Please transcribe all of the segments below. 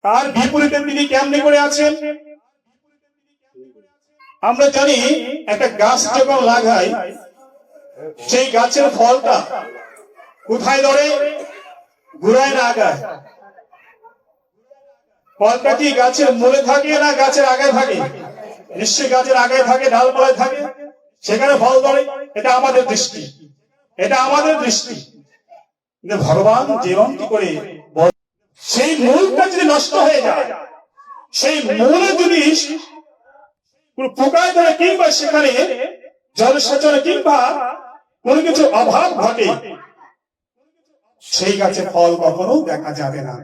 তার বিপরীতে তিনি কেমনে করে আছেন? আমরা জানি একটা গাছ যখন লাগাই, সেই গাছের ফলটা কোথায় ধরে? গোড়ায় না আগায়? ফলটা কি গাছের মূলে থাকে না গাছের আগায় থাকে? নিশ্চয়ই গাছের আগায় থাকে, ডালপালায় থাকে, সেখানে ফল ধরে। এটা আমাদের দৃষ্টি, এটা আমাদের দৃষ্টি। ভগবান যেমনটি করে সেই মূলটা যদি নষ্ট হয়ে যায়, সেই মূলে যদি পোকায় ধরে কিংবা সেখানে জলসেচন কিংবা কোনো কিছু অভাব ঘটে, সেই গাছে ফল কখনো দেখা যাবে না।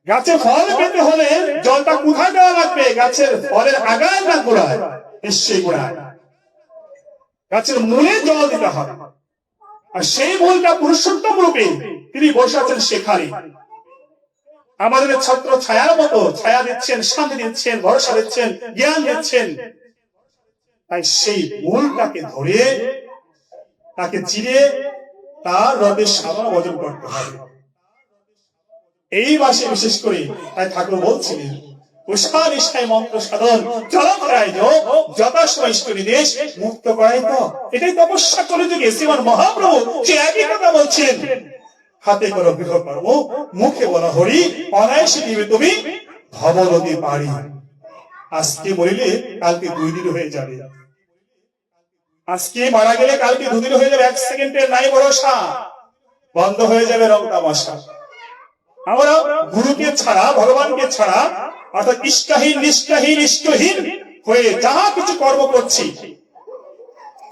গাছে ফল পেতে হলে জলটা কোথায় দেওয়া লাগবে? গাছের ফলের আগায় না গোড়ায়? নিশ্চয়ই গোড়ায়। গাছের মূলে জল দিতে হবে, আর সেই মূলটা পুরুষোত্তম রূপে তিনি বসে আছেন সেখানে। আমাদের ছত্র ছায়ার মতো ছায়া দিচ্ছেন, শান্তি দিচ্ছেন, ভরসা দিচ্ছেন, জ্ঞান দিচ্ছেন। তাই সেই মূলটাকে ধরে তাকে চিরে তার রথের সাধনা বর্জন করতে হবে। এই মাসে বিশেষ করে তাই ঠাকুর বলছিলেন, উষা নিষ্ঠায় মন্ত্র সাধন জলম করাই যথাসময় ইষ্ট নির্দেশ মুক্ত করাই তো। এটাই তপস্যা করে যুগে শ্রীমান মহাপ্রভু সে একই কথা বলছেন। হাতে করো গৃহকর্ম, মুখে বলা হরি, অনায়াসে দিবে তুমি ভবনদী পারি। আজকে বলিলে কালকে 2 দিন হয়ে যাবে, আজকে মারা গেলে কালকে 2 দিন হয়ে যাবে। 1 সেকেন্ডের নাই ভরসা, বন্ধ হয়ে যাবে রং তামাশা। আমরা গুরুকে ছাড়া, ভগবানকে ছাড়া, অর্থাৎ ইষ্টাহীন নিষ্ঠাহীন ইষ্টহীন হয়ে যাহা কিছু কর্ম করছি,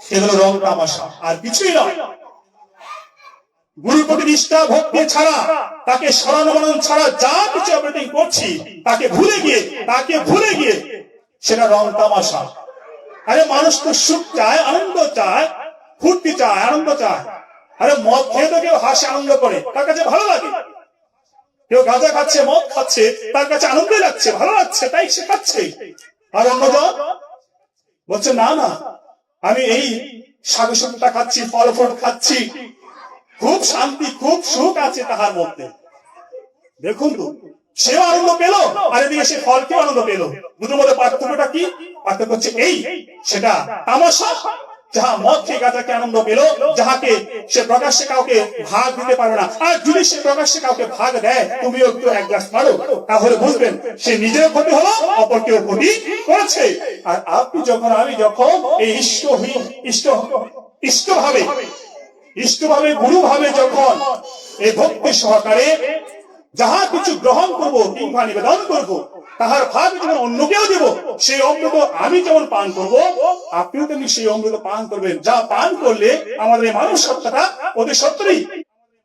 সেগুলো রং তামাশা, আর কিছুই নয়। গুরুর প্রতি নিষ্ঠা ভক্তি ছাড়া, তাকে স্মরণ মনন ছাড়া যা কিছু অপারেটিং করছি, তাকে ভুলে গিয়ে সেটা রং তামাশা। আরে মানুষ তো সুখ চায়, আনন্দ চায়, ফুর্তি চায়, আনন্দ চায়। আরে মদ খেয়ে তো কেউ হাসে, আনন্দ করে, তার কাছে ভালো লাগে। কেউ গাঁজা খাচ্ছে, মদ খাচ্ছে, তার কাছে আনন্দ লাগছে, ভালো লাগছে, তাই সে খাচ্ছে। আর অন্যজন বলছে না না, আমি এই শাকসবজিটা খাচ্ছি, ফল ফল খাচ্ছি, খুব শান্তি, খুব সুখ আছে তাহার মধ্যে। দেখুন তো, সেও আনন্দ পেল, আর এদিকে সে ফলকেও আনন্দ পেল। দুটোর মধ্যে পার্থক্যটা কি? পার্থক্য হচ্ছে এই, সেটা তামাশা। যাহা মদ খেয়ে গাঁজাকে আনন্দ পেল, যাহাকে সে প্রকাশ্যে কাউকে ভাগ দিতে পারো না, আর যদি সে প্রকাশ্যে কাউকে ভাগ দেয়, তুমিও একটু 1 গ্লাস মারো, তাহলে বুঝবেন সে নিজের ক্ষতি হলো, অপরকেও ক্ষতি করেছে। আর আপনি যখন, আমি যখন এই ইষ্টভাবে গুরু ভাবে যখন এই ভক্তি সহকারে যাহা কিছু গ্রহণ করব কিংবা নিবেদন করব, তাহার ভাগ যখন অন্যকেও দেব, সেই অমৃত আমি যেমন পান করব, আপনিও তেমনি সেই অমৃত পান করবেন। যা পান করলে আমাদের এই মানব সত্তাটা অতি সত্তরই